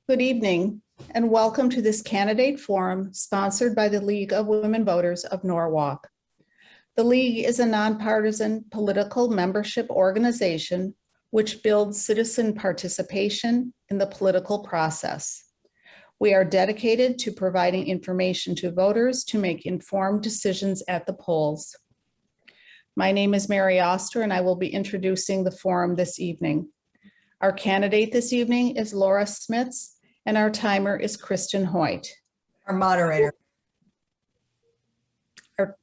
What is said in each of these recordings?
Good evening, and welcome to this candidate forum sponsored by the League of Women Voters of Norwalk. The League is a nonpartisan political membership organization which builds citizen participation in the political process. We are dedicated to providing information to voters to make informed decisions at the polls. My name is Mary Oster, and I will be introducing the forum this evening. Our candidate this evening is Laura Smits, and our timer is Kristen Hoyt. Our moderator. Our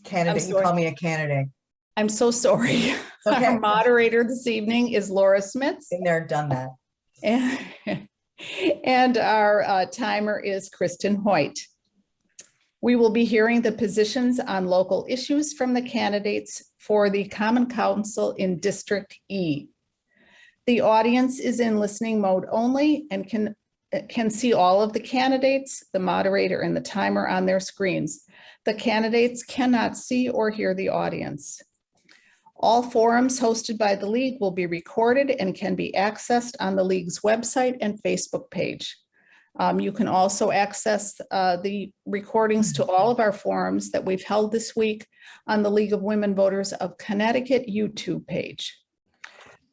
candidate, you call me a candidate. I'm so sorry. Okay. Our moderator this evening is Laura Smits. Been there, done that. And our timer is Kristen Hoyt. We will be hearing the positions on local issues from the candidates for the Common Council in District E. The audience is in listening mode only and can see all of the candidates, the moderator, and the timer on their screens. The candidates cannot see or hear the audience. All forums hosted by the League will be recorded and can be accessed on the League's website and Facebook page. You can also access the recordings to all of our forums that we've held this week on the League of Women Voters of Connecticut YouTube page.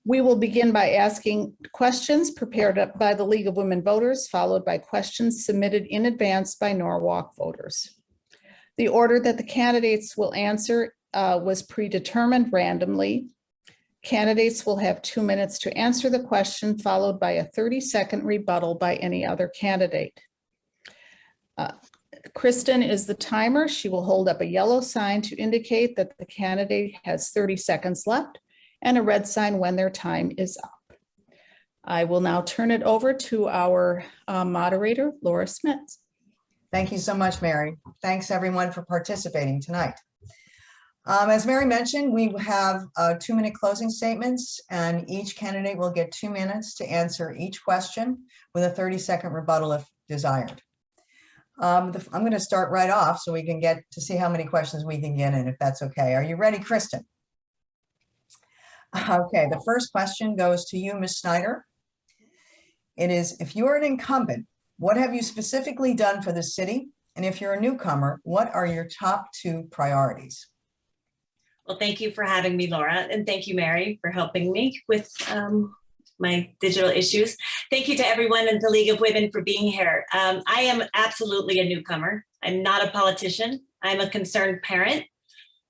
We will begin by asking questions prepared by the League of Women Voters, followed by questions submitted in advance by Norwalk voters. The order that the candidates will answer was predetermined randomly. Candidates will have 2 minutes to answer the question, followed by a 30-second rebuttal by any other candidate. Kristen is the timer. She will hold up a yellow sign to indicate that the candidate has 30 seconds left, and a red sign when their time is up. I will now turn it over to our moderator, Laura Smits. Thank you so much, Mary. Thanks everyone for participating tonight. As Mary mentioned, we have 2-minute closing statements, and each candidate will get 2 minutes to answer each question with a 30-second rebuttal if desired. I'm going to start right off so we can get to see how many questions we can get in, if that's okay. Are you ready, Kristen? Okay, the first question goes to you, Ms. Snyder. It is, if you're an incumbent, what have you specifically done for the city? And if you're a newcomer, what are your top 2 priorities? Well, thank you for having me, Laura, and thank you, Mary, for helping me with my digital issues. Thank you to everyone in the League of Women for being here. I am absolutely a newcomer. I'm not a politician. I'm a concerned parent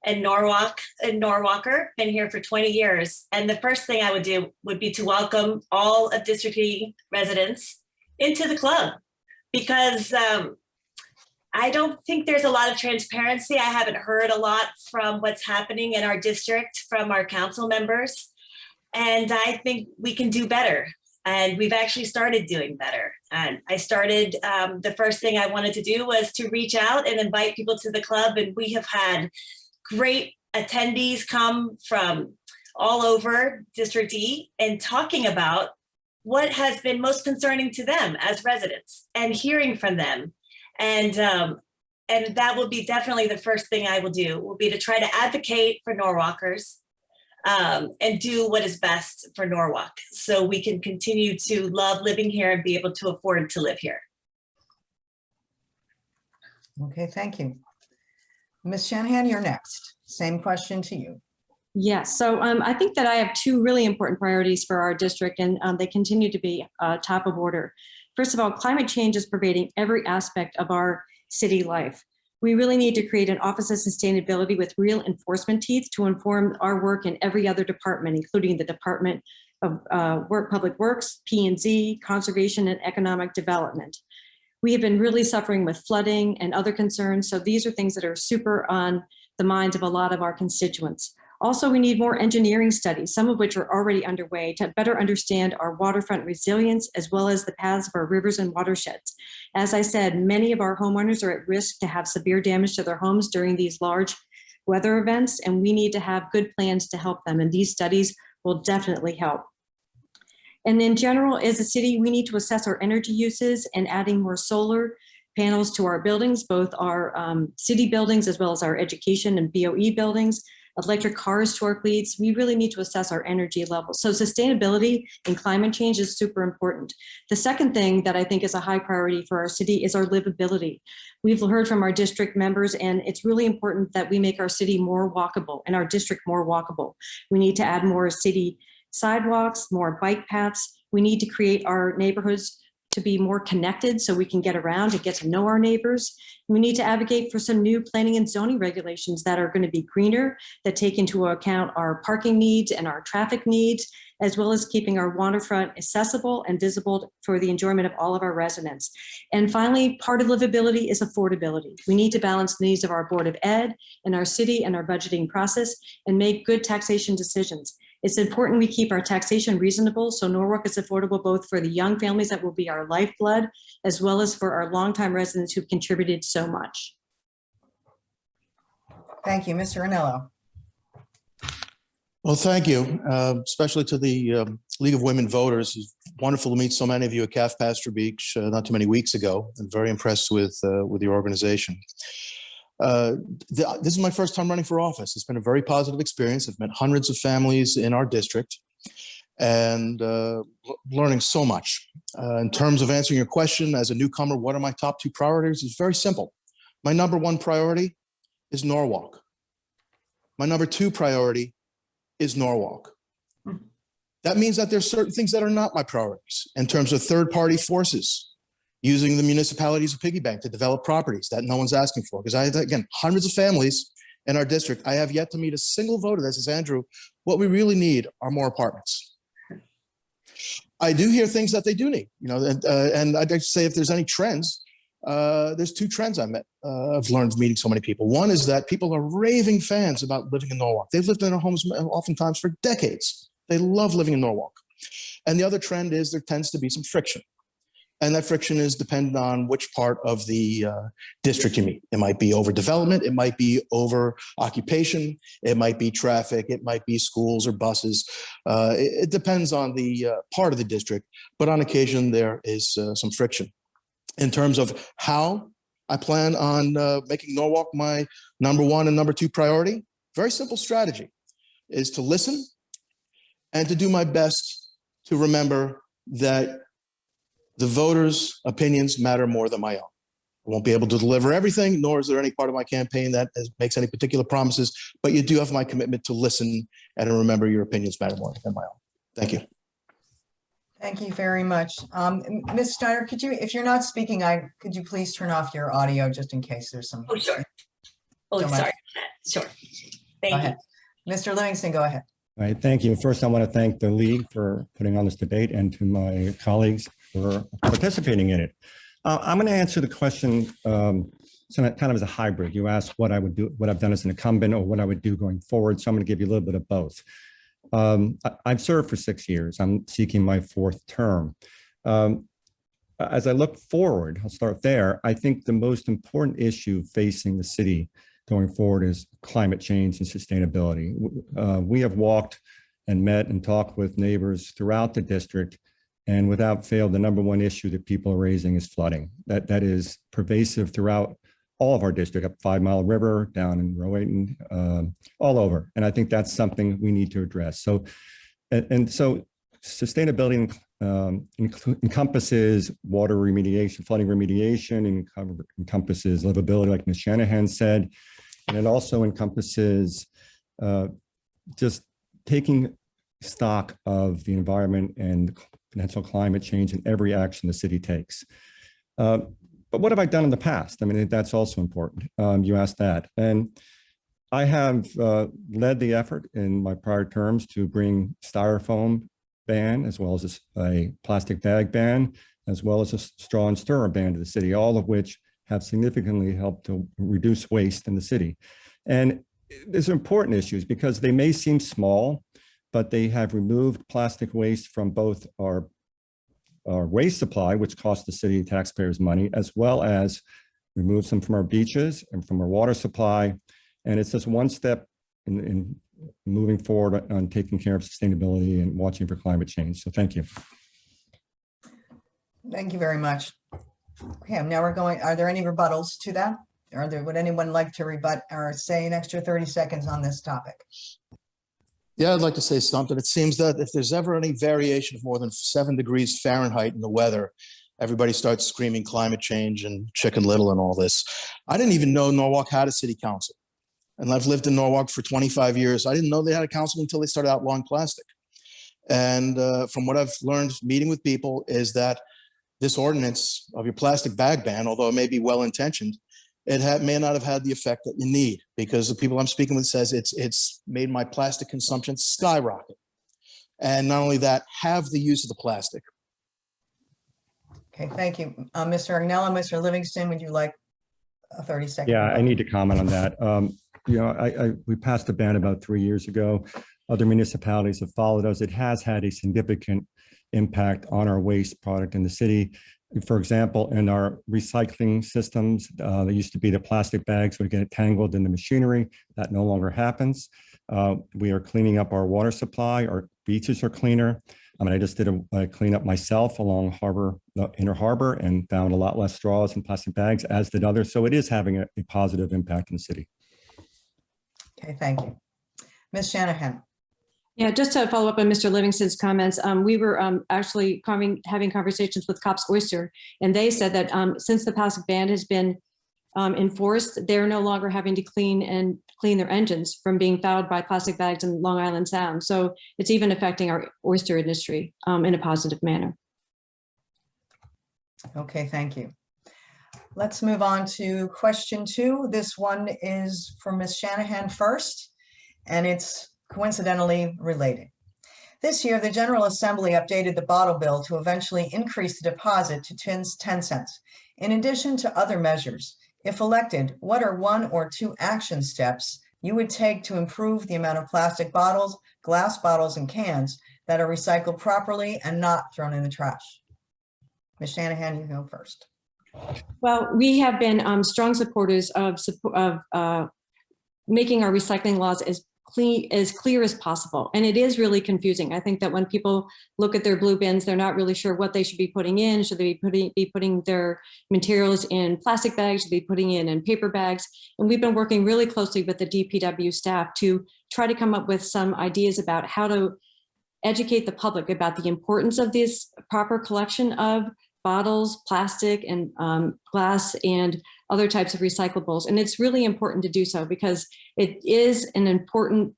and Norwalker, been here for 20 years. And the first thing I would do would be to welcome all of District E residents into the club, because I don't think there's a lot of transparency. I haven't heard a lot from what's happening in our district from our council members. And I think we can do better. And we've actually started doing better. And I started, the first thing I wanted to do was to reach out and invite people to the club. And we have had great attendees come from all over District E and talking about what has been most concerning to them as residents and hearing from them. And that will be definitely the first thing I will do, will be to try to advocate for Norwalkers and do what is best for Norwalk so we can continue to love living here and be able to afford to live here. Okay, thank you. Ms. Shanahan, you're next. Same question to you. Yes, so I think that I have 2 really important priorities for our district, and they continue to be top of order. First of all, climate change is pervading every aspect of our city life. We really need to create an Office of Sustainability with real enforcement teeth to inform our work in every other department, including the Department of Public Works, P&Z, Conservation and Economic Development. We have been really suffering with flooding and other concerns, so these are things that are super on the minds of a lot of our constituents. Also, we need more engineering studies, some of which are already underway, to better understand our waterfront resilience as well as the paths of our rivers and watersheds. As I said, many of our homeowners are at risk to have severe damage to their homes during these large weather events, and we need to have good plans to help them, and these studies will definitely help. And in general, as a city, we need to assess our energy uses and adding more solar panels to our buildings, both our city buildings as well as our education and BOE buildings. electric cars to our fleets. We really need to assess our energy levels. So sustainability and climate change is super important. The second thing that I think is a high priority for our city is our livability. We've heard from our district members, and it's really important that we make our city more walkable and our district more walkable. We need to add more city sidewalks, more bike paths. We need to create our neighborhoods to be more connected so we can get around and get to know our neighbors. We need to advocate for some new planning and zoning regulations that are going to be greener, that take into account our parking needs and our traffic needs, as well as keeping our waterfront accessible and visible for the enjoyment of all of our residents. And finally, part of livability is affordability. We need to balance the needs of our Board of Ed and our city and our budgeting process and make good taxation decisions. It's important we keep our taxation reasonable so Norwalk is affordable both for the young families that will be our lifeblood, as well as for our longtime residents who've contributed so much. Thank you, Mr. Anello. Well, thank you, especially to the League of Women Voters. It's wonderful to meet so many of you at Calf Pasture Beach not too many weeks ago. I'm very impressed with your organization. This is my first time running for office. It's been a very positive experience. I've met hundreds of families in our district and learning so much. In terms of answering your question, as a newcomer, what are my top 2 priorities? It's very simple. My number 1 priority is Norwalk. My number 2 priority is Norwalk. That means that there's certain things that are not my priorities in terms of third-party forces, using the municipalities of piggy bank to develop properties that no one's asking for. Because I have, again, hundreds of families in our district. I have yet to meet a single voter that says, Andrew, what we really need are more apartments. I do hear things that they do need, and I'd like to say if there's any trends, there's 2 trends I've learned meeting so many people. One is that people are raving fans about living in Norwalk. They've lived in their homes oftentimes for decades. They love living in Norwalk. And the other trend is there tends to be some friction. And that friction is dependent on which part of the district you meet. It might be over development, it might be over occupation, it might be traffic, it might be schools or buses. It depends on the part of the district, but on occasion there is some friction. In terms of how I plan on making Norwalk my number 1 and number 2 priority, very simple strategy is to listen and to do my best to remember that the voters' opinions matter more than my own. I won't be able to deliver everything, nor is there any part of my campaign that makes any particular promises, but you do have my commitment to listen and to remember your opinions matter more than my own. Thank you. Thank you very much. Ms. Snyder, could you, if you're not speaking, could you please turn off your audio just in case there's some. Oh, sure. Oh, So much. sorry. Sure. Go Thank you. ahead. Mr. Livingston, go ahead. All right, thank you. First, I want to thank the League for putting on this debate and to my colleagues for participating in it. I'm going to answer the question kind of as a hybrid. You asked what I would do, what I've done as an incumbent or what I would do going forward. So I'm going to give you a little bit of both. I've served for 6 years. I'm seeking my 4th term. As I look forward, I'll start there. I think the most important issue facing the city going forward is climate change and sustainability. We have walked and met and talked with neighbors throughout the district, and without fail, the number 1 issue that people are raising is flooding. That is pervasive throughout all of our district, up 5 Mile River, down in Rowayton, all over. And I think that's something we need to address. So sustainability encompasses water remediation, flooding remediation, encompasses livability, like Ms. Shanahan said, and it also encompasses just taking stock of the environment and potential climate change in every action the city takes. But what have I done in the past? I mean, that's also important. You asked that. And I have led the effort in my prior terms to bring styrofoam ban, as well as a plastic bag ban, as well as a straw and stirrer ban to the city, all of which have significantly helped to reduce waste in the city. And these are important issues because they may seem small, but they have removed plastic waste from both our waste supply, which costs the city taxpayers money, as well as remove some from our beaches and from our water supply. And it's just one step in moving forward on taking care of sustainability and watching for climate change. So thank you. Thank you very much. Okay, now we're going, are there any rebuttals to that? would anyone like to rebut or say an extra 30 seconds on this topic? Yeah, I'd like to say something. It seems that if there's ever any variation of more than 7 degrees Fahrenheit in the weather, everybody starts screaming climate change and Chicken Little and all this. I didn't even know Norwalk had a city council. And I've lived in Norwalk for 25 years. I didn't know they had a council until they started outlawing plastic. And from what I've learned meeting with people is that this ordinance of your plastic bag ban, although it may be well-intentioned, it may not have had the effect that you need, because the people I'm speaking with says it's made my plastic consumption skyrocket. And not only that, have the use of the plastic. Okay, thank you. Mr. Agnello, Mr. Livingston, would you like a 30-second? Yeah, I need to comment on that. We passed a ban about 3 years ago. Other municipalities have followed us. It has had a significant impact on our waste product in the city. For example, in our recycling systems, there used to be the plastic bags would get tangled in the machinery. That no longer happens. We are cleaning up our water supply. Our beaches are cleaner. I mean, I just did a cleanup myself along the Inner Harbor and found a lot less straws and plastic bags, as did others. So it is having a positive impact in the city. Okay, thank you. Ms. Shanahan. Yeah, just to follow up on Mr. Livingston's comments, we were actually having conversations with Cops Oyster, and they said that since the plastic ban has been enforced, they're no longer having to clean their engines from being fouled by plastic bags in Long Island Sound. So it's even affecting our oyster industry in a positive manner. Okay, thank you. Let's move on to question 2. This one is for Ms. Shanahan first, and it's coincidentally related. This year, the General Assembly updated the bottle bill to eventually increase the deposit to 10 cents. In addition to other measures, if elected, what are 1 or 2 action steps you would take to improve the amount of plastic bottles, glass bottles, and cans that are recycled properly and not thrown in the trash? Ms. Shanahan, you go first. Well, we have been strong supporters of making our recycling laws as clear as possible. And it is really confusing. I think that when people look at their blue bins, they're not really sure what they should be putting in. Should they be putting their materials in plastic bags? Should they be putting in paper bags? And we've been working really closely with the DPW staff to try to come up with some ideas about how to educate the public about the importance of this proper collection of bottles, plastic, and glass, and other types of recyclables. And it's really important to do so because it is an important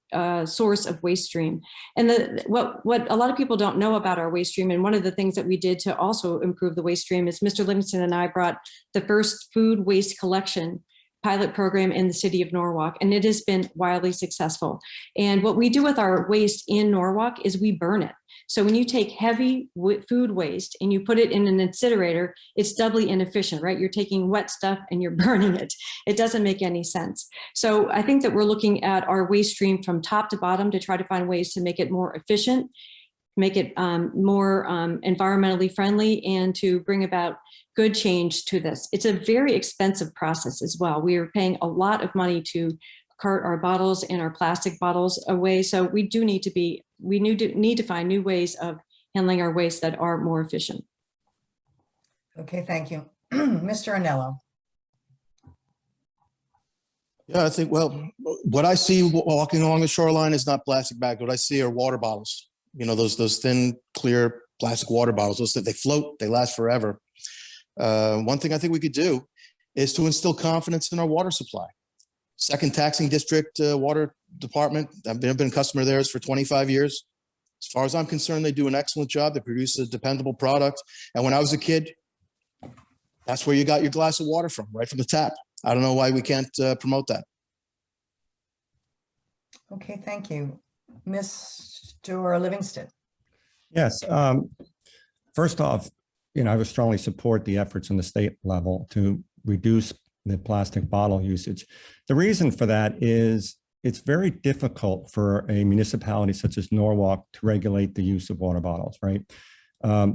source of waste stream. And what a lot of people don't know about our waste stream, and one of the things that we did to also improve the waste stream, is Mr. Livingston and I brought the first food waste collection pilot program in the city of Norwalk, and it has been wildly successful. And what we do with our waste in Norwalk is we burn it. So when you take heavy food waste and you put it in an incinerator, it's doubly inefficient, right? You're taking wet stuff and you're burning it. It doesn't make any sense. So I think that we're looking at our waste stream from top to bottom to try to find ways to make it more efficient, make it more environmentally friendly, and to bring about good change to this. It's a very expensive process as well. We are paying a lot of money to cart our bottles and our plastic bottles away. So we need to find new ways of handling our waste that are more efficient. Okay, thank you. Mr. Anello. Yeah, I think, well, what I see walking along the shoreline is not plastic bags. What I see are water bottles. You know, those thin, clear plastic water bottles. Those that they float, they last forever. One thing I think we could do is to instill confidence in our water supply. Second taxing district water department. I've been a customer of theirs for 25 years. As far as I'm concerned, they do an excellent job. They produce a dependable product. And when I was a kid, that's where you got your glass of water from, right from the tap. I don't know why we can't promote that. Okay, thank you. Mr. Livingston. Yes. First off, I would strongly support the efforts on the state level to reduce the plastic bottle usage. The reason for that is it's very difficult for a municipality such as Norwalk to regulate the use of water bottles, right?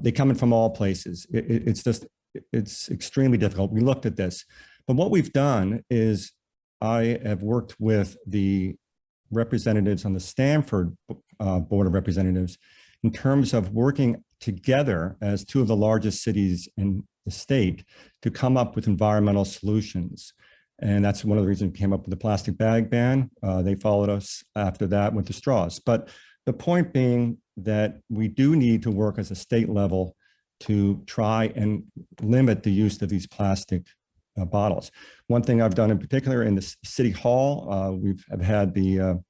They come in from all places. It's extremely difficult. We looked at this, but what we've done is I have worked with the representatives on the Stanford Board of Representatives in terms of working together as two of the largest cities in the state to come up with environmental solutions. And that's one of the reasons we came up with the plastic bag ban. They followed us after that with the straws. But the point being that we do need to work as a state level to try and limit the use of these plastic bottles. One thing I've done in particular in the city hall, have had the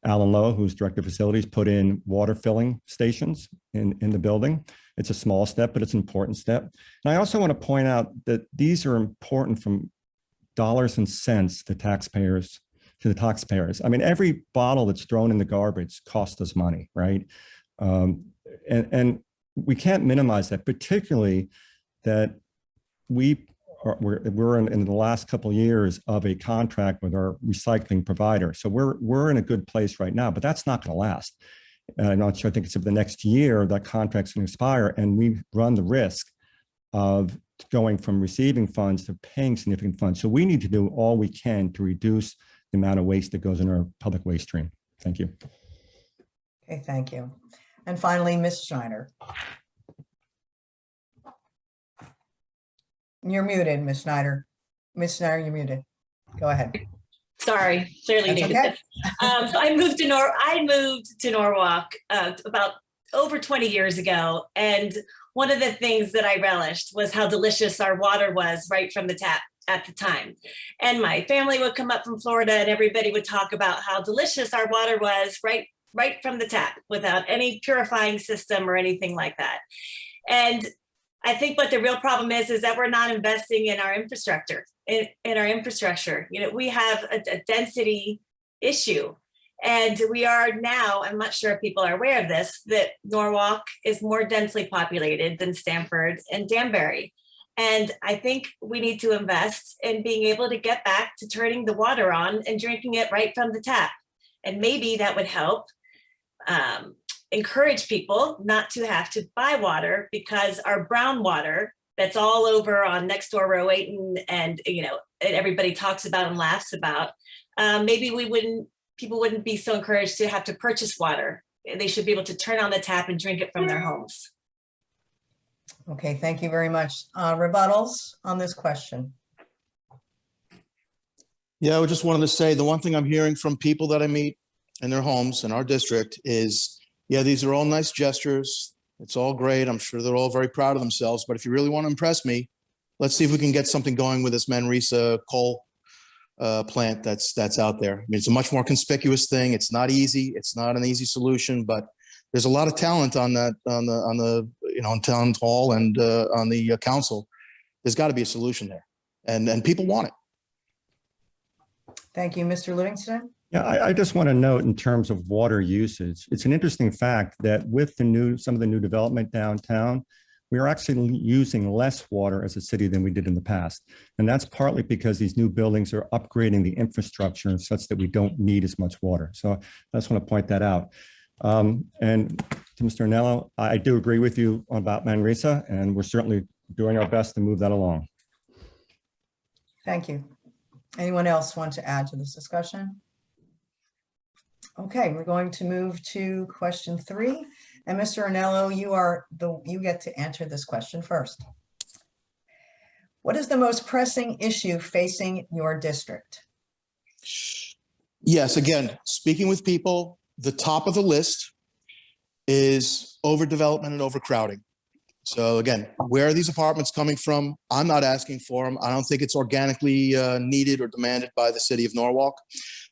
Alan Lowe, who's director of facilities, put in water filling stations in the building. It's a small step, but it's an important step. And I also want to point out that these are important from dollars and cents to the taxpayers. I mean, every bottle that's thrown in the garbage costs us money, right? And we can't minimize that, particularly that we're in the last couple of years of a contract with our recycling provider. So we're in a good place right now, but that's not going to last. I'm not sure. I think it's the next year that contract's going to expire, and we run the risk of going from receiving funds to paying significant funds. So we need to do all we can to reduce the amount of waste that goes in our public waste stream. Thank you. Okay, thank you. And finally, Ms. Schneider. You're muted, Ms. Schneider. Ms. Schneider, you're muted. Go ahead. Sorry, clearly That's needed okay. this. So I moved to Norwalk about over 20 years ago. And one of the things that I relished was how delicious our water was right from the tap at the time. And my family would come up from Florida and everybody would talk about how delicious our water was right from the tap without any purifying system or anything like that. And I think what the real problem is that we're not investing in our infrastructure. In our infrastructure, you know, we have a density issue, and we are now, I'm not sure if people are aware of this, that Norwalk is more densely populated than Stamford and Danbury. And I think we need to invest in being able to get back to turning the water on and drinking it right from the tap. And maybe that would help encourage people not to have to buy water, because our brown water that's all over on next door row 8 and you know, and everybody talks about and laughs about, maybe people wouldn't be so encouraged to have to purchase water. They should be able to turn on the tap and drink it from their homes. Okay, thank you very much. Rebuttals on this question. Yeah, I just wanted to say the one thing I'm hearing from people that I meet in their homes in our district is, yeah, these are all nice gestures. It's all great. I'm sure they're all very proud of themselves. But if you really want to impress me, let's see if we can get something going with this Manresa coal plant that's out there. I mean, it's a much more conspicuous thing. It's not easy. It's not an easy solution, but there's a lot of talent on that, on the you know, on town hall and on the council. There's got to be a solution there, and people want it. Thank you, Mr. Livingston. Yeah, I just want to note in terms of water usage, it's an interesting fact that with some of the new development downtown, we are actually using less water as a city than we did in the past. And that's partly because these new buildings are upgrading the infrastructure such that we don't need as much water. So I just want to point that out. And to Mr. Anello, I do agree with you about Manresa, and we're certainly doing our best to move that along. Thank you. Anyone else want to add to this discussion? Okay, we're going to move to question 3. And Mr. Anello, you get to answer this question first. What is the most pressing issue facing your district? Yes, again, speaking with people, the top of the list is overdevelopment and overcrowding. So again, where are these apartments coming from? I'm not asking for them. I don't think it's organically needed or demanded by the city of Norwalk.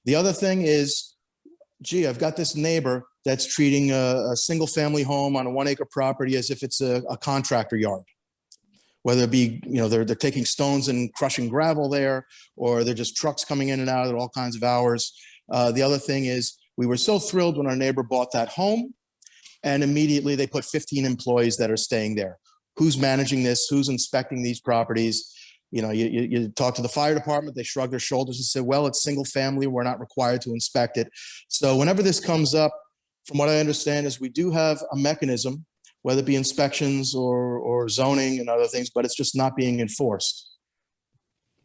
The other thing is, gee, I've got this neighbor that's treating a single family home on a 1-acre property as if it's a contractor yard. Whether it be, you know, they're taking stones and crushing gravel there, or they're just trucks coming in and out at all kinds of hours. The other thing is, we were so thrilled when our neighbor bought that home, and immediately they put 15 employees that are staying there. Who's managing this? Who's inspecting these properties? You know, you talk to the fire department, they shrug their shoulders and say, well, it's single family, we're not required to inspect it. So whenever this comes up, from what I understand is we do have a mechanism, whether it be inspections or zoning and other things, but it's just not being enforced.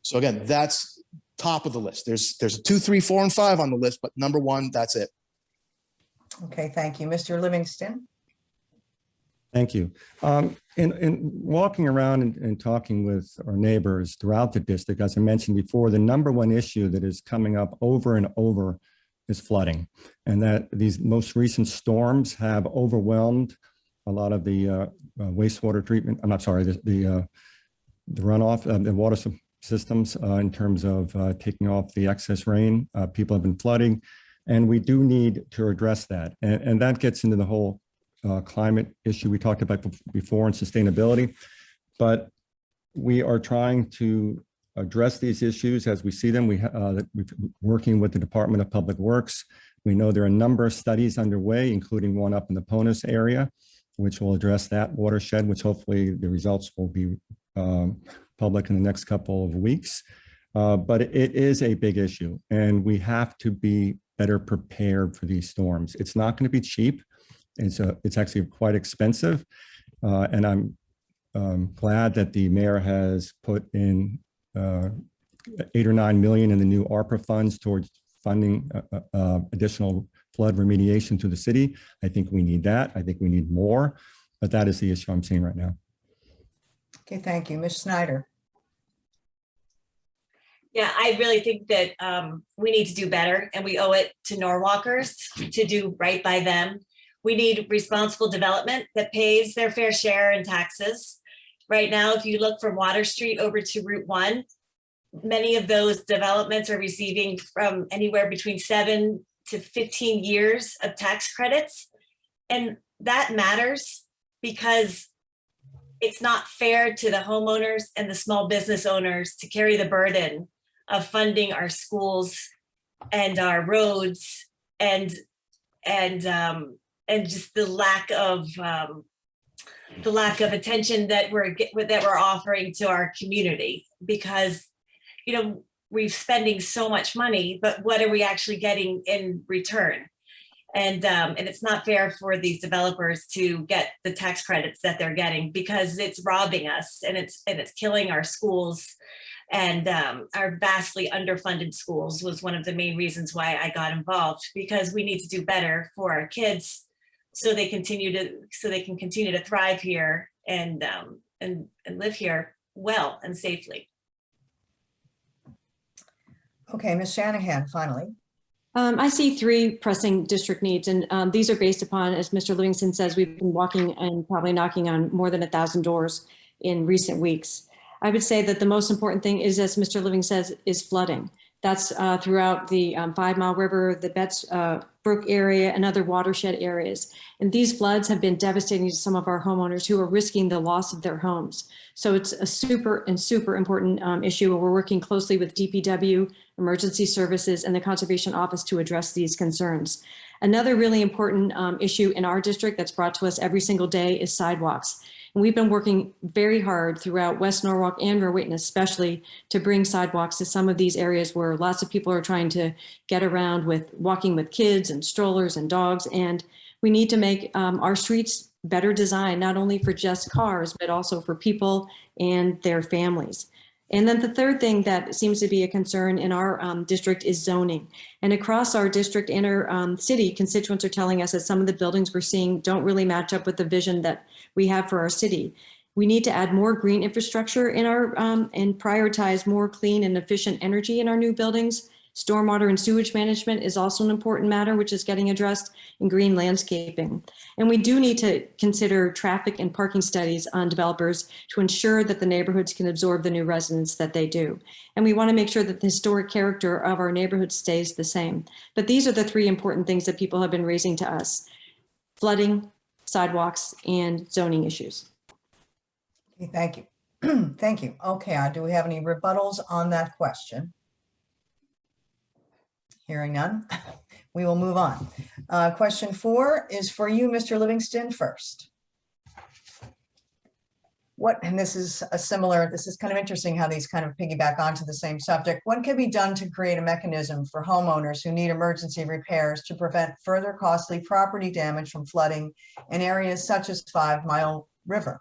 So again, that's top of the list. There's 2, 3, 4, and 5 on the list, but number 1, that's it. Okay, thank you. Mr. Livingston. Thank you. In walking around and talking with our neighbors throughout the district, as I mentioned before, the number one issue that is coming up over and over is flooding, and that these most recent storms have overwhelmed a lot of the wastewater treatment. I'm not sorry, the runoff, the water systems in terms of taking off the excess rain. People have been flooding, and we do need to address that. And that gets into the whole climate issue we talked about before and sustainability. But we are trying to address these issues as we see them. We're working with the Department of Public Works. We know there are a number of studies underway, including one up in the Ponus area, which will address that watershed, which hopefully the results will be public in the next couple of weeks. But it is a big issue, and we have to be better prepared for these storms. It's not going to be cheap. It's actually quite expensive. And I'm glad that the mayor has put in 8 or 9 million in the new ARPA funds towards funding additional flood remediation to the city. I think we need that. I think we need more, but that is the issue I'm seeing right now. Okay, thank you. Ms. Snyder. Yeah, I really think that we need to do better, and we owe it to Norwalkers to do right by them. We need responsible development that pays their fair share in taxes. Right now, if you look from Water Street over to Route 1, many of those developments are receiving from anywhere between 7 to 15 years of tax credits. And that matters because it's not fair to the homeowners and the small business owners to carry the burden of funding our schools and our roads and just the lack of attention that we're offering to our community, because we're spending so much money, but what are we actually getting in return? And it's not fair for these developers to get the tax credits that they're getting, because it's robbing us, and it's killing our schools. And our vastly underfunded schools was one of the main reasons why I got involved, because we need to do better for our kids so they can continue to thrive here and live here well and safely. Okay, Ms. Shanahan, finally. I see 3 pressing district needs, and these are based upon, as Mr. Livingston says, we've been walking and probably knocking on more than 1,000 doors in recent weeks. I would say that the most important thing is, as Mr. Livingston says, is flooding. That's throughout the 5 Mile River, the Betts Brook area, and other watershed areas. And these floods have been devastating to some of our homeowners who are risking the loss of their homes. So it's a super important issue. We're working closely with DPW, emergency services, and the Conservation Office to address these concerns. Another really important issue in our district that's brought to us every single day is sidewalks. And we've been working very hard throughout West Norwalk and Rowayton especially to bring sidewalks to some of these areas where lots of people are trying to get around with walking with kids and strollers and dogs. And we need to make our streets better designed, not only for just cars, but also for people and their families. And then the third thing that seems to be a concern in our district is zoning. And across our district and our city, constituents are telling us that some of the buildings we're seeing don't really match up with the vision that we have for our city. We need to add more green infrastructure in our and prioritize more clean and efficient energy in our new buildings. Stormwater and sewage management is also an important matter, which is getting addressed in green landscaping. And we do need to consider traffic and parking studies on developers to ensure that the neighborhoods can absorb the new residents that they do. And we want to make sure that the historic character of our neighborhood stays the same. But these are the 3 important things that people have been raising to us: flooding, sidewalks, and zoning issues. Okay, thank you. Thank you. Okay, do we have any rebuttals on that question? Hearing none, we will move on. Question 4 is for you, Mr. Livingston, first. And this is kind of interesting how these kind of piggyback onto the same subject. What can be done to create a mechanism for homeowners who need emergency repairs to prevent further costly property damage from flooding in areas such as 5 Mile River?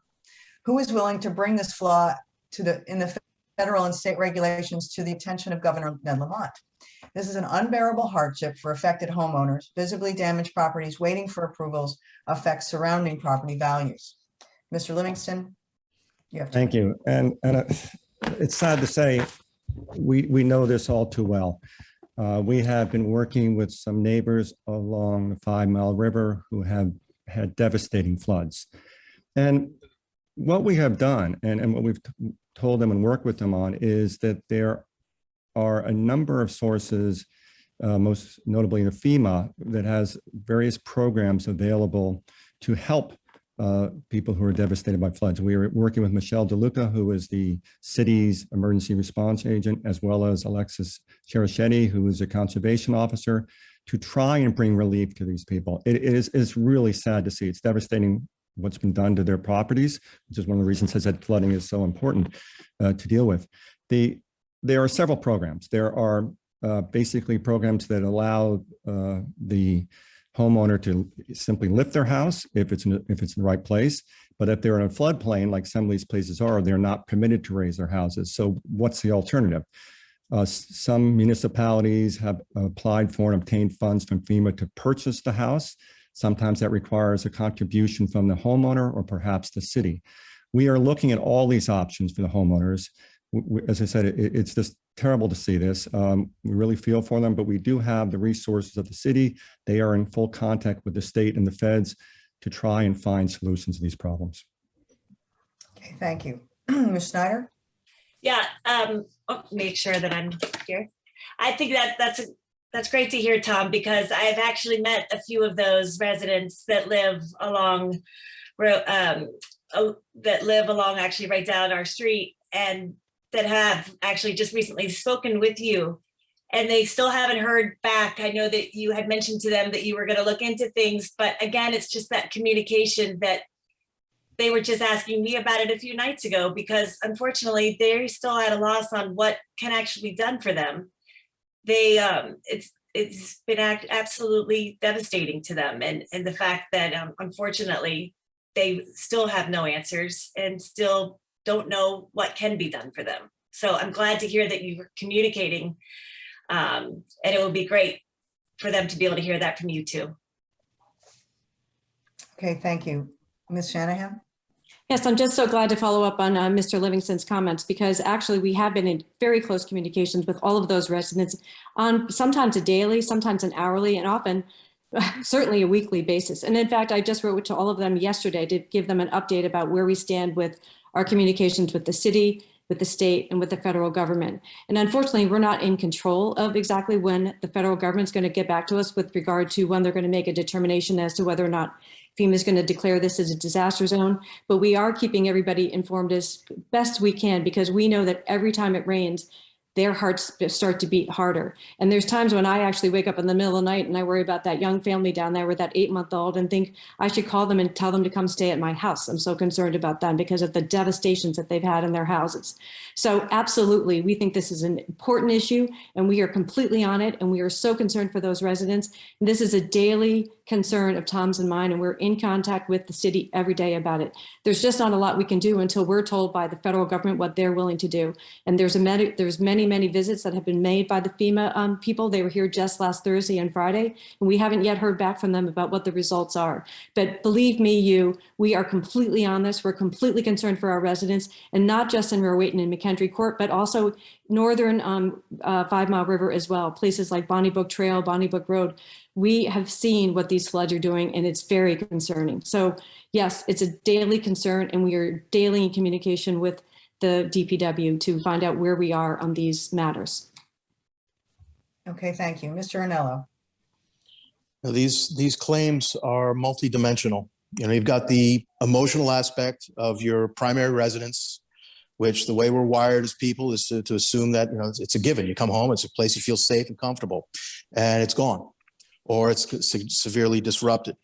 Who is willing to bring this flaw in the federal and state regulations to the attention of Governor Ned Lamont? This is an unbearable hardship for affected homeowners. Visibly damaged properties waiting for approvals affect surrounding property values. Mr. Livingston, you have. Thank you. And it's sad to say, we know this all too well. We have been working with some neighbors along the 5 Mile River who have had devastating floods. And what we have done, and what we've told them and worked with them on, is that there are a number of sources, most notably the FEMA, that has various programs available to help people who are devastated by floods. We are working with Michelle DeLuca, who is the city's emergency response agent, as well as Alexis Cherichetti, who is a conservation officer, to try and bring relief to these people. It's really sad to see. It's devastating what's been done to their properties, which is one of the reasons that flooding is so important to deal with. There are several programs. There are basically programs that allow the homeowner to simply lift their house if it's in the right place. But if they're in a floodplain, like some of these places are, they're not permitted to raise their houses. So what's the alternative? Some municipalities have applied for and obtained funds from FEMA to purchase the house. Sometimes that requires a contribution from the homeowner or perhaps the city. We are looking at all these options for the homeowners. As I said, it's just terrible to see this. We really feel for them, but we do have the resources of the city. They are in full contact with the state and the feds to try and find solutions to these problems. Okay, thank you. Ms. Snyder? Yeah, make sure that I'm here. I think that's great to hear, Tom, because I've actually met a few of those residents that live along actually right down our street, and that have actually just recently spoken with you, and they still haven't heard back. I know that you had mentioned to them that you were going to look into things, but again, it's just that communication that they were just asking me about it a few nights ago, because unfortunately they're still at a loss on what can actually be done for them. It's been absolutely devastating to them, and the fact that unfortunately they still have no answers and still don't know what can be done for them. So I'm glad to hear that you're communicating, and it will be great for them to be able to hear that from you too. Okay, thank you. Ms. Shanahan? Yes, I'm just so glad to follow up on Mr. Livingston's comments, because actually we have been in very close communications with all of those residents on sometimes a daily, sometimes an hourly, and often certainly a weekly basis. And in fact, I just wrote to all of them yesterday to give them an update about where we stand with our communications with the city, with the state, and with the federal government. And unfortunately, we're not in control of exactly when the federal government's going to get back to us with regard to when they're going to make a determination as to whether or not FEMA is going to declare this as a disaster zone. But we are keeping everybody informed as best we can, because we know that every time it rains, their hearts start to beat harder. And there's times when I actually wake up in the middle of the night and I worry about that young family down there with that 8-month-old and think I should call them and tell them to come stay at my house. I'm so concerned about them because of the devastations that they've had in their houses. So absolutely, we think this is an important issue and we are completely on it. And we are so concerned for those residents. And this is a daily concern of Tom's and mine, and we're in contact with the city every day about it. There's just not a lot we can do until we're told by the federal government what they're willing to do. And there's many visits that have been made by the FEMA people. They were here just last Thursday and Friday, and we haven't yet heard back from them about what the results are. But believe me, we are completely on this. We're completely concerned for our residents, and not just in Rowayton and McKendree Court, but also northern 5 Mile River as well, places like Bonnybrook Trail, Bonnybrook Road. We have seen what these floods are doing, and it's very concerning. So yes, it's a daily concern, and we are daily in communication with the DPW to find out where we are on these matters. Okay, thank you. Mr. Anello? Now, these claims are multidimensional. You've got the emotional aspect of your primary residence, which the way we're wired as people is to assume that it's a given. You come home, it's a place you feel safe and comfortable, and it's gone, or it's severely disrupted.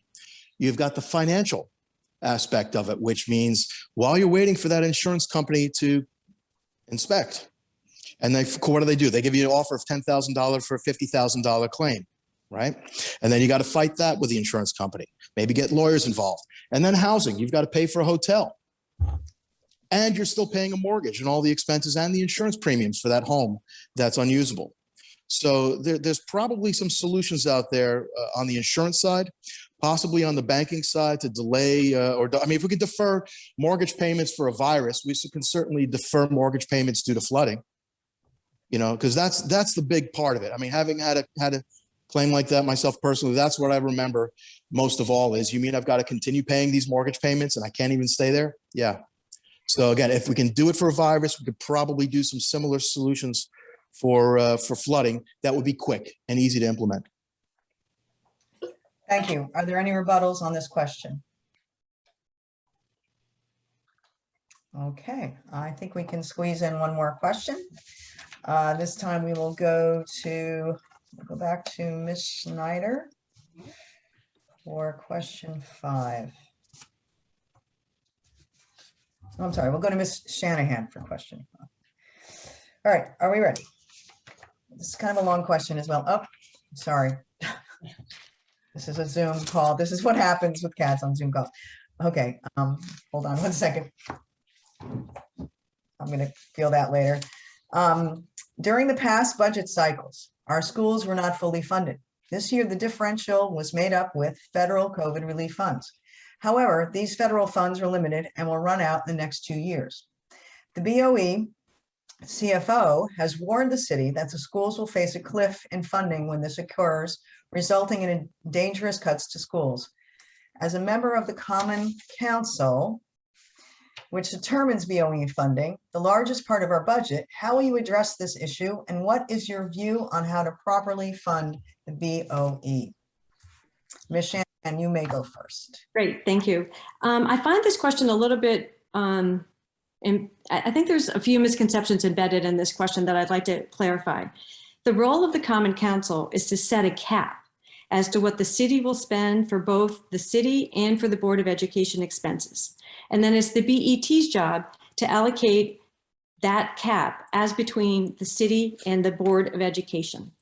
You've got the financial aspect of it, which means while you're waiting for that insurance company to inspect, and what do? They give you an offer of $10,000 for a $50,000 claim, right? And then you got to fight that with the insurance company, maybe get lawyers involved. And then housing, you've got to pay for a hotel. And you're still paying a mortgage and all the expenses and the insurance premiums for that home that's unusable. So there's probably some solutions out there on the insurance side, possibly on the banking side to delay I mean, if we could defer mortgage payments for a virus, we can certainly defer mortgage payments due to flooding. You know, because that's the big part of it. I mean, having had a claim like that myself personally, that's what I remember most of all is, you mean I've got to continue paying these mortgage payments and I can't even stay there? Yeah. So again, if we can do it for a virus, we could probably do some similar solutions for flooding. That would be quick and easy to implement. Thank you. Are there any rebuttals on this question? Okay, I think we can squeeze in one more question. This time we will go back to Ms. Schneider for question 5. I'm sorry, we'll go to Ms. Shanahan for question 5. All right, are we ready? This is kind of a long question as well. Oh, sorry. This is a Zoom call. This is what happens with cats on Zoom calls. Okay, hold on one second. I'm gonna feel that later. During the past budget cycles, our schools were not fully funded. This year, the differential was made up with federal COVID relief funds. However, these federal funds are limited and will run out in the next 2 years. The BOE CFO has warned the city that the schools will face a cliff in funding when this occurs, resulting in dangerous cuts to schools. As a member of the Common Council, which determines BOE funding, the largest part of our budget, how will you address this issue, and what is your view on how to properly fund the BOE? Ms. Shanahan, you may go first. Great, thank you. I find this question a little bit, and I think there's a few misconceptions embedded in this question that I'd like to clarify. The role of the Common Council is to set a cap as to what the city will spend for both the city and for the Board of Education expenses. And then it's the BET's job to allocate that cap as between the city and the Board of Education.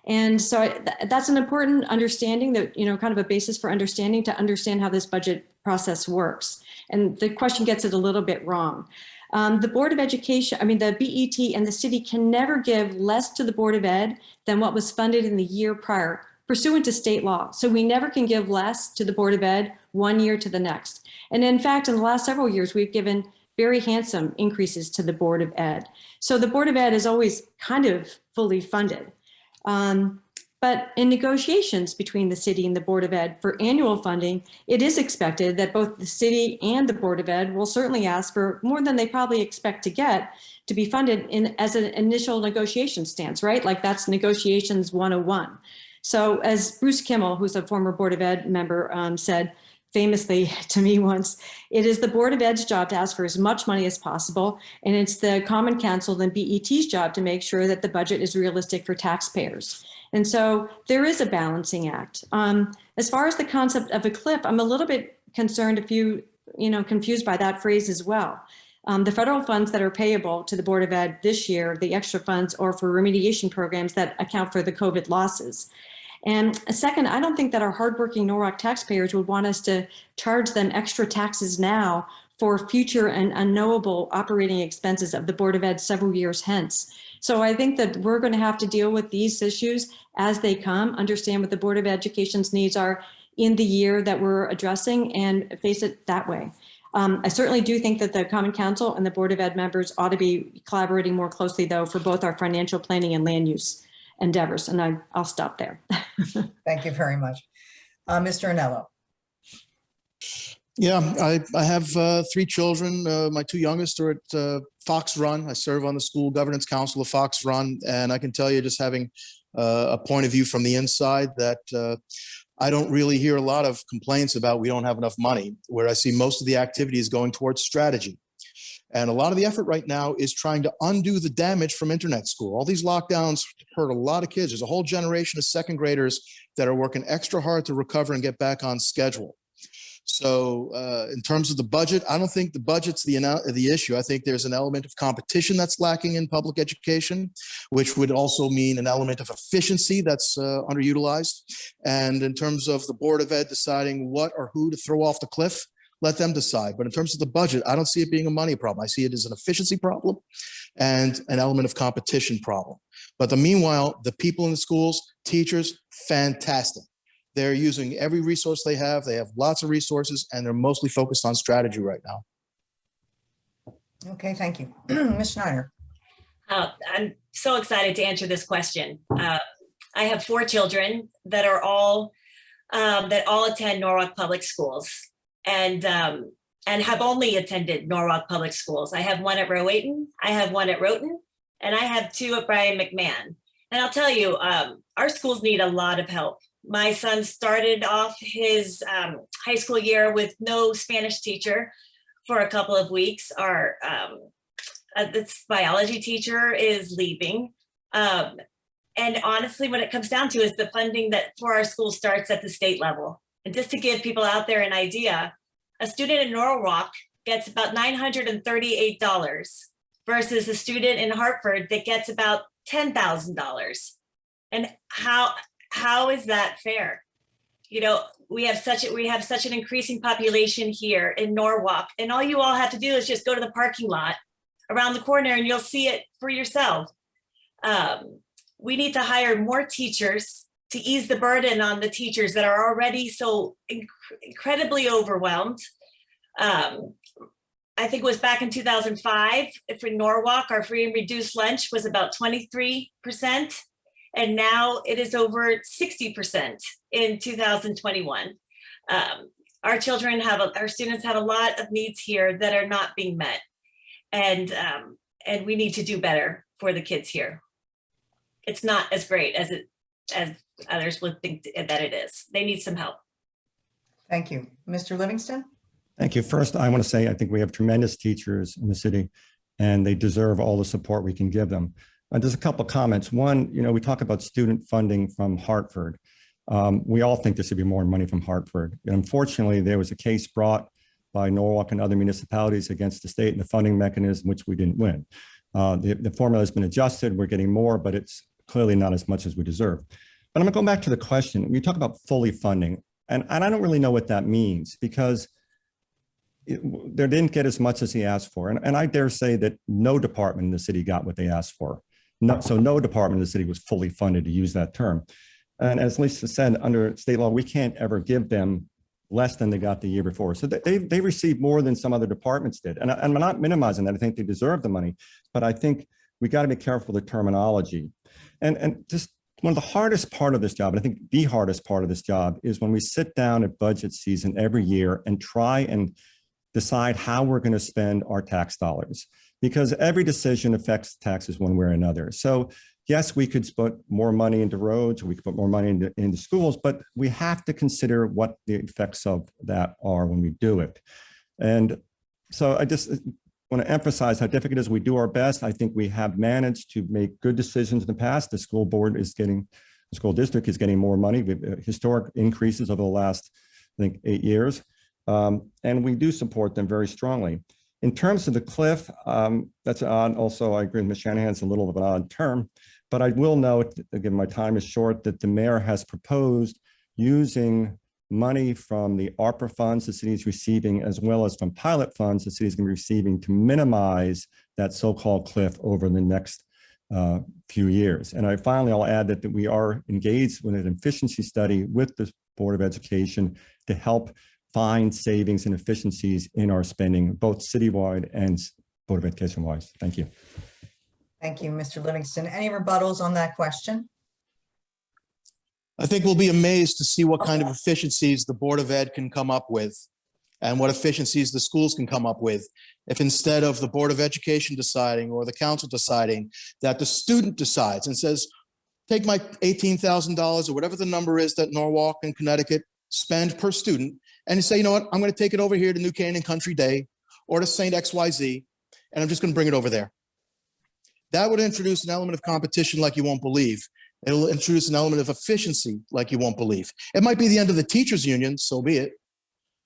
And so that's an important understanding that, you know, kind of a basis for understanding to understand how this budget process works. And the question gets it a little bit wrong. The Board of Education, I mean, the BET and the city can never give less to the Board of Ed than what was funded in the year prior, pursuant to state law. So we never can give less to the Board of Ed 1 year to the next. And in fact, in the last several years, we've given very handsome increases to the Board of Ed. So the Board of Ed is always kind of fully funded. But in negotiations between the city and the Board of Ed for annual funding, it is expected that both the city and the Board of Ed will certainly ask for more than they probably expect to get to be funded as an initial negotiation stance, right? Like that's negotiations 101. So as Bruce Kimmel, who's a former Board of Ed member, said famously to me once, it is the Board of Ed's job to ask for as much money as possible, and it's the Common Council and BET's job to make sure that the budget is realistic for taxpayers. And so there is a balancing act. As far as the concept of a cliff, I'm a little bit concerned if confused by that phrase as well. The federal funds that are payable to the Board of Ed this year, the extra funds, are for remediation programs that account for the COVID losses. And second, I don't think that our hardworking Norwalk taxpayers would want us to charge them extra taxes now for future and unknowable operating expenses of the Board of Ed several years hence. So I think that we're going to have to deal with these issues as they come, understand what the Board of Education's needs are in the year that we're addressing, and face it that way. I certainly do think that the Common Council and the Board of Ed members ought to be collaborating more closely, though, for both our financial planning and land use endeavors. And I'll stop there. Thank you very much. Mr. Anello. Yeah, I have 3 children. My 2 youngest are at Fox Run. I serve on the school governance council of Fox Run. And I can tell you, just having a point of view from the inside, that I don't really hear a lot of complaints about we don't have enough money, where I see most of the activity is going towards strategy. And a lot of the effort right now is trying to undo the damage from internet school. All these lockdowns hurt a lot of kids. There's a whole generation of second graders that are working extra hard to recover and get back on schedule. So in terms of the budget, I don't think the budget's the issue. I think there's an element of competition that's lacking in public education, which would also mean an element of efficiency that's underutilized. And in terms of the Board of Ed deciding what or who to throw off the cliff, let them decide. But in terms of the budget, I don't see it being a money problem. I see it as an efficiency problem and an element of competition problem. But meanwhile, the people in the schools, teachers, fantastic. They're using every resource they have. They have lots of resources, and they're mostly focused on strategy right now. Okay, thank you. Ms. Schneider. I'm so excited to answer this question. I have 4 children that are all attend Norwalk Public Schools, and have only attended Norwalk Public Schools. I have 1 at Rowayton, I have 1 at Rowton, and I have 2 at Bryan McMahon. And I'll tell you, our schools need a lot of help. My son started off his high school year with no Spanish teacher for a couple of weeks. Our this biology teacher is leaving. And honestly, what it comes down to is the funding that for our school starts at the state level. And just to give people out there an idea, a student in Norwalk gets about $938 versus a student in Hartford that gets about $10,000. And how is that fair? You know, we have such an increasing population here in Norwalk, and all you all have to do is just go to the parking lot around the corner and you'll see it for yourself. We need to hire more teachers to ease the burden on the teachers that are already so incredibly overwhelmed. I think it was back in 2005 for Norwalk, our free and reduced lunch was about 23%. And now it is over 60% in 2021. Our students have a lot of needs here that are not being met. And we need to do better for the kids here. It's not as great as others would think that it is. They need some help. Thank you. Mr. Livingston? Thank you. First, I want to say I think we have tremendous teachers in the city, and they deserve all the support we can give them. Just a couple of comments. One, we talk about student funding from Hartford. We all think there should be more money from Hartford. And unfortunately, there was a case brought by Norwalk and other municipalities against the state and the funding mechanism, which we didn't win. The formula has been adjusted. We're getting more, but it's clearly not as much as we deserve. But I'm going to go back to the question. We talk about fully funding, and I don't really know what that means, because they didn't get as much as he asked for. And I dare say that no department in the city got what they asked for. So no department in the city was fully funded, to use that term. And as Lisa said, under state law, we can't ever give them less than they got the year before. So they received more than some other departments did. And I'm not minimizing that. I think they deserve the money, but I think we got to be careful with the terminology. And just one of the hardest part of this job, and I think the hardest part of this job, is when we sit down at budget season every year and try and decide how we're going to spend our tax dollars, because every decision affects taxes one way or another. So yes, we could put more money into roads, or we could put more money into schools, but we have to consider what the effects of that are when we do it. And so I just want to emphasize how difficult it is. We do our best. I think we have managed to make good decisions in the past. The school district is getting more money with historic increases over the last, I think, 8 years. And we do support them very strongly. In terms of the cliff, that's odd. Also, I agree with Ms. Shanahan, it's a little of an odd term, but I will note, again, my time is short, that the mayor has proposed using money from the ARPA funds the city is receiving, as well as from pilot funds the city is going to be receiving, to minimize that so-called cliff over the next few years. And I'll add that we are engaged with an efficiency study with the Board of Education to help find savings and efficiencies in our spending, both citywide and Board of Education wise. Thank you. Thank you, Mr. Livingston. Any rebuttals on that question? I think we'll be amazed to see what kind of efficiencies the Board of Ed can come up with, and what efficiencies the schools can come up with, if instead of the Board of Education deciding or the council deciding, that the student decides and says, take my $18,000 or whatever the number is that Norwalk and Connecticut spend per student, and say, you know what, I'm going to take it over here to New Canaan Country Day or to St. XYZ, and I'm just going to bring it over there. That would introduce an element of competition like you won't believe. It'll introduce an element of efficiency like you won't believe. It might be the end of the teachers union, so be it,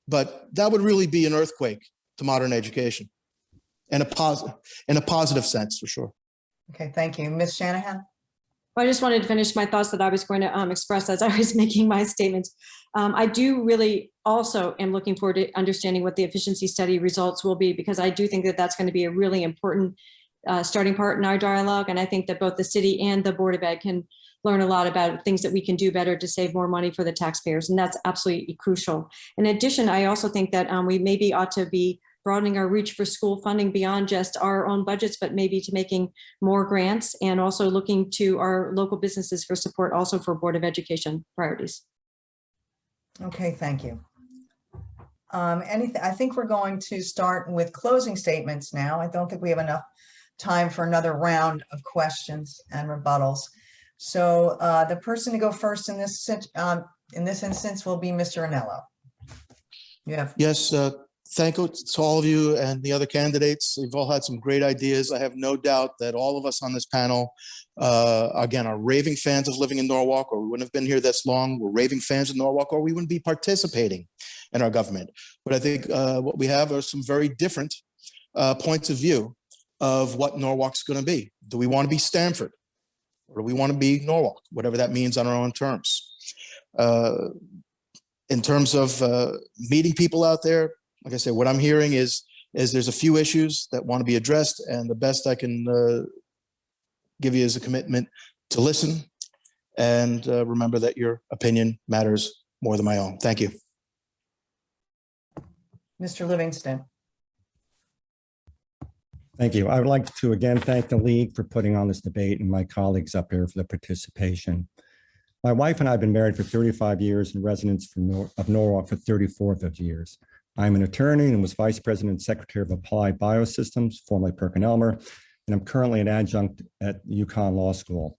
but that would really be an earthquake to modern education, in a positive sense, for sure. Okay, thank you. Ms. Shanahan? I just wanted to finish my thoughts that I was going to express as I was making my statements. I do really also am looking forward to understanding what the efficiency study results will be, because I do think that that's going to be a really important starting part in our dialogue. And I think that both the city and the Board of Ed can learn a lot about things that we can do better to save more money for the taxpayers. And that's absolutely crucial. In addition, I also think that we maybe ought to be broadening our reach for school funding beyond just our own budgets, but maybe to making more grants and also looking to our local businesses for support also for Board of Education priorities. Okay, thank you. I think we're going to start with closing statements now. I don't think we have enough time for another round of questions and rebuttals. So the person to go first in this instance will be Mr. Anello. Yes, thank you to all of you and the other candidates. You've all had some great ideas. I have no doubt that all of us on this panel, again, are raving fans of living in Norwalk, or we wouldn't have been here this long. We're raving fans of Norwalk, or we wouldn't be participating in our government. But I think what we have are some very different points of view of what Norwalk's going to be. Do we want to be Stamford, or do we want to be Norwalk, whatever that means on our own terms? In terms of meeting people out there, like I said, what I'm hearing is there's a few issues that want to be addressed, and the best I can give you is a commitment to listen and remember that your opinion matters more than my own. Thank you. Mr. Livingston. Thank you. I would like to again thank the League for putting on this debate and my colleagues up here for the participation. My wife and I have been married for 35 years and residents of Norwalk for 34 of those years. I'm an attorney and was Vice President and Secretary of Applied Biosystems, formerly Perkin-Elmer, and I'm currently an adjunct at UConn Law School.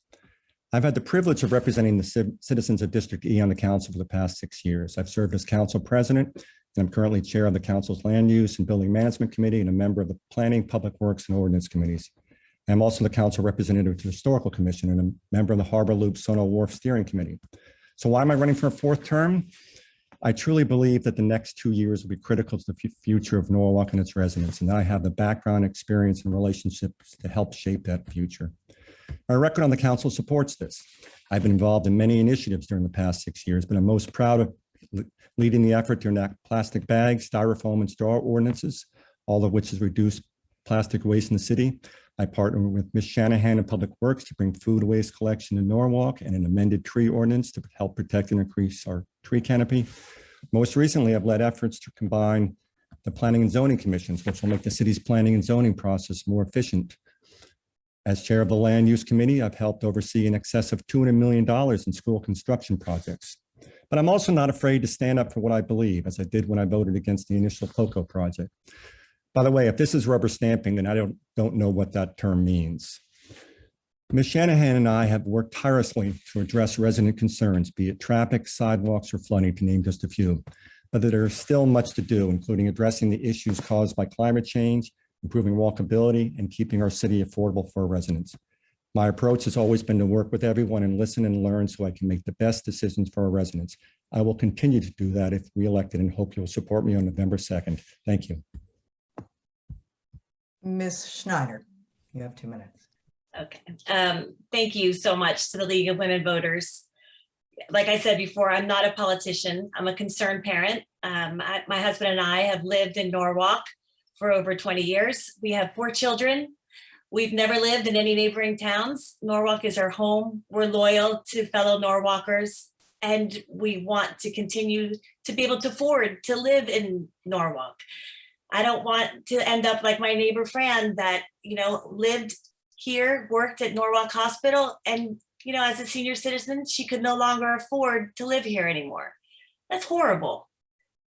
I've had the privilege of representing the citizens of District E on the council for the past 6 years. I've served as council president, and I'm currently chair of the council's Land Use and Building Management Committee and a member of the Planning, Public Works, and Ordinance Committees. I'm also the council representative to the Historical Commission and a member of the Harbor Loop Sono Wharf Steering Committee. So why am I running for a fourth term? I truly believe that the next 2 years will be critical to the future of Norwalk and its residents, and I have the background, experience, and relationships to help shape that future. My record on the council supports this. I've been involved in many initiatives during the past 6 years, but I'm most proud of leading the effort to enact plastic bags, styrofoam, and straw ordinances, all of which has reduced plastic waste in the city. I partner with Ms. Shanahan in Public Works to bring food waste collection to Norwalk and an amended tree ordinance to help protect and increase our tree canopy. Most recently, I've led efforts to combine the Planning and Zoning Commissions, which will make the city's planning and zoning process more efficient. As chair of the Land Use Committee, I've helped oversee in excess of $200 million in school construction projects. But I'm also not afraid to stand up for what I believe, as I did when I voted against the initial POCO project. By the way, if this is rubber stamping, then I don't know what that term means. Ms. Shanahan and I have worked tirelessly to address resident concerns, be it traffic, sidewalks, or flooding, to name just a few. But there is still much to do, including addressing the issues caused by climate change, improving walkability, and keeping our city affordable for our residents. My approach has always been to work with everyone and listen and learn so I can make the best decisions for our residents. I will continue to do that if reelected and hope you'll support me on November 2nd. Thank you. Ms. Schneider, you have 2 minutes. Okay. Thank you so much to the League of Women Voters. Like I said before, I'm not a politician. I'm a concerned parent. My husband and I have lived in Norwalk for over 20 years. We have 4 children. We've never lived in any neighboring towns. Norwalk is our home. We're loyal to fellow Norwalkers, and we want to continue to be able to afford to live in Norwalk. I don't want to end up like my neighbor Fran that, lived here, worked at Norwalk Hospital, and, as a senior citizen, she could no longer afford to live here anymore. That's horrible.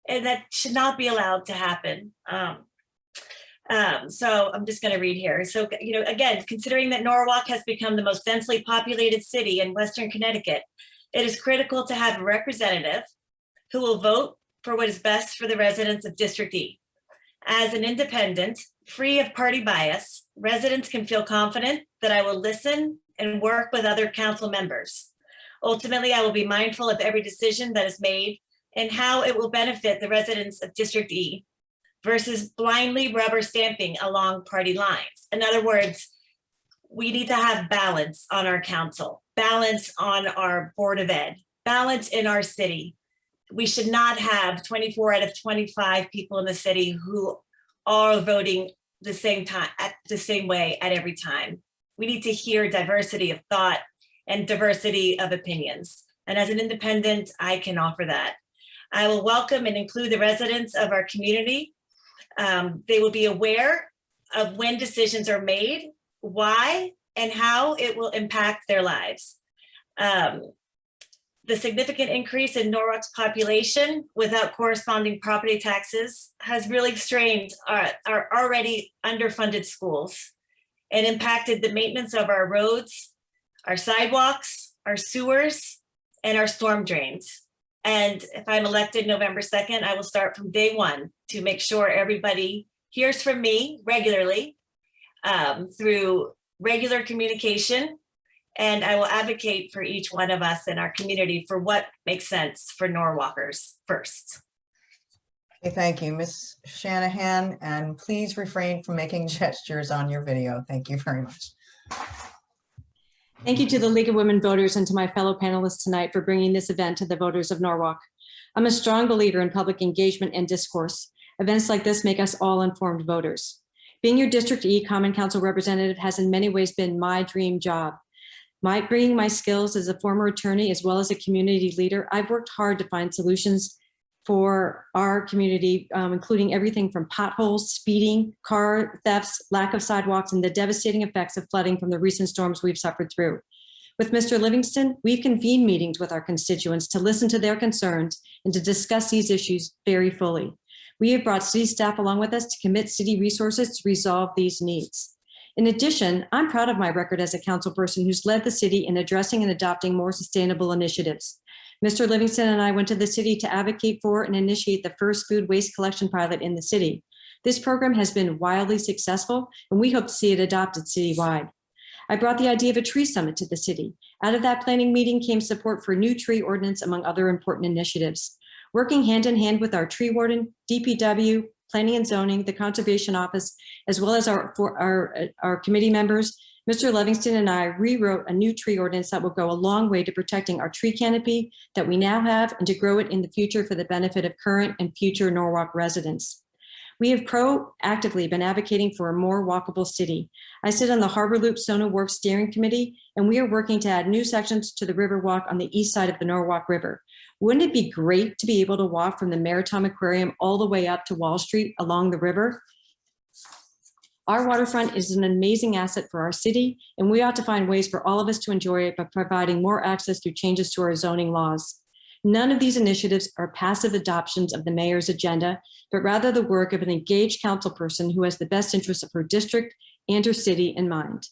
And that should not be allowed to happen. So I'm just going to read here. So, again, considering that Norwalk has become the most densely populated city in Western Connecticut, it is critical to have a representative who will vote for what is best for the residents of District E. As an independent, free of party bias, residents can feel confident that I will listen and work with other council members. Ultimately, I will be mindful of every decision that is made and how it will benefit the residents of District E versus blindly rubber stamping along party lines. In other words, we need to have balance on our council, balance on our Board of Ed, balance in our city. We should not have 24 out of 25 people in the city who are voting the same time, at the same way at every time. We need to hear diversity of thought and diversity of opinions. And as an independent, I can offer that. I will welcome and include the residents of our community. They will be aware of when decisions are made, why, and how it will impact their lives. The significant increase in Norwalk's population without corresponding property taxes has really strained our already underfunded schools and impacted the maintenance of our roads, our sidewalks, our sewers, and our storm drains. And if I'm elected November 2nd, I will start from day one to make sure everybody hears from me regularly through regular communication. And I will advocate for each one of us in our community for what makes sense for Norwalkers first. Okay, thank you, Ms. Shanahan, and please refrain from making gestures on your video. Thank you very much. Thank you to the League of Women Voters and to my fellow panelists tonight for bringing this event to the voters of Norwalk. I'm a strong believer in public engagement and discourse. Events like this make us all informed voters. Being your District E Common Council representative has in many ways been my dream job. Bringing my skills as a former attorney as well as a community leader, I've worked hard to find solutions for our community, including everything from potholes, speeding, car thefts, lack of sidewalks, and the devastating effects of flooding from the recent storms we've suffered through. With Mr. Livingston, we've convened meetings with our constituents to listen to their concerns and to discuss these issues very fully. We have brought city staff along with us to commit city resources to resolve these needs. In addition, I'm proud of my record as a councilperson who's led the city in addressing and adopting more sustainable initiatives. Mr. Livingston and I went to the city to advocate for and initiate the first food waste collection pilot in the city. This program has been wildly successful, and we hope to see it adopted citywide. I brought the idea of a tree summit to the city. Out of that planning meeting came support for a new tree ordinance, among other important initiatives. Working hand in hand with our tree warden, DPW, Planning and Zoning, the Conservation Office, as well as our committee members, Mr. Livingston and I rewrote a new tree ordinance that will go a long way to protecting our tree canopy that we now have and to grow it in the future for the benefit of current and future Norwalk residents. We have proactively been advocating for a more walkable city. I sit on the Harbor Loop Sona Wharf Steering Committee, and we are working to add new sections to the Riverwalk on the east side of the Norwalk River. Wouldn't it be great to be able to walk from the Maritime Aquarium all the way up to Wall Street along the river? Our waterfront is an amazing asset for our city, and we ought to find ways for all of us to enjoy it by providing more access through changes to our zoning laws. None of these initiatives are passive adoptions of the mayor's agenda, but rather the work of an engaged councilperson who has the best interests of her district and her city in mind.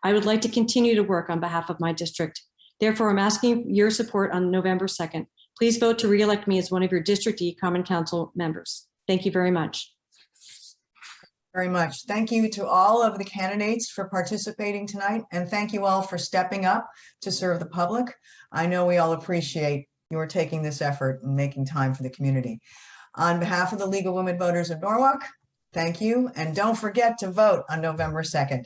I would like to continue to work on behalf of my district. Therefore, I'm asking your support on November 2nd. Please vote to re-elect me as one of your District E Common Council members. Thank you very much. Very much. Thank you to all of the candidates for participating tonight, and thank you all for stepping up to serve the public. I know we all appreciate your taking this effort and making time for the community. On behalf of the League of Women Voters of Norwalk, thank you, and don't forget to vote on November 2nd.